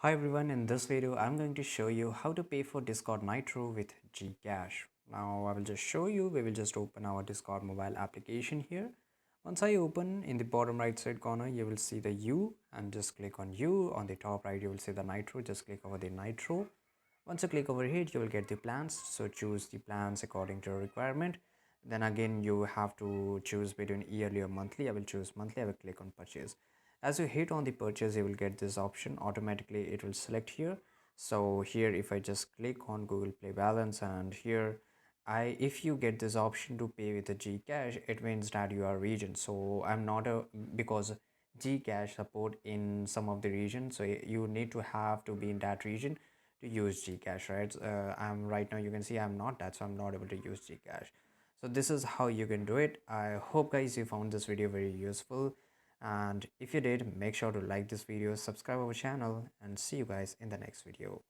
Hi everyone, in this video I'm going to show you how to pay for Discord Nitro with Gcash. Now I will just show you, we will just open our Discord mobile application here. Once I open, in the bottom right side corner you will see the U and just click on U. On the top right you will see the Nitro, just click over the Nitro. Once you click over here you will get the plans, so choose the plans according to your requirement. Then again you have to choose between yearly or monthly. I will choose monthly. I will click on purchase. As you hit on the purchase you will get this option, automatically it will select here. So here if I just click on Google Play balance, and here if you get this option to pay with the Gcash, it means that you are region. So I'm not a, because Gcash support in some of the regions, so you need to have to be in that region to use Gcash, right? I'm right now, you can see I'm not that, so I'm not able to use Gcash. So this is how you can do it. I hope guys you found this video very useful, and if you did, make sure to like this video, subscribe our channel, and see you guys in the next video.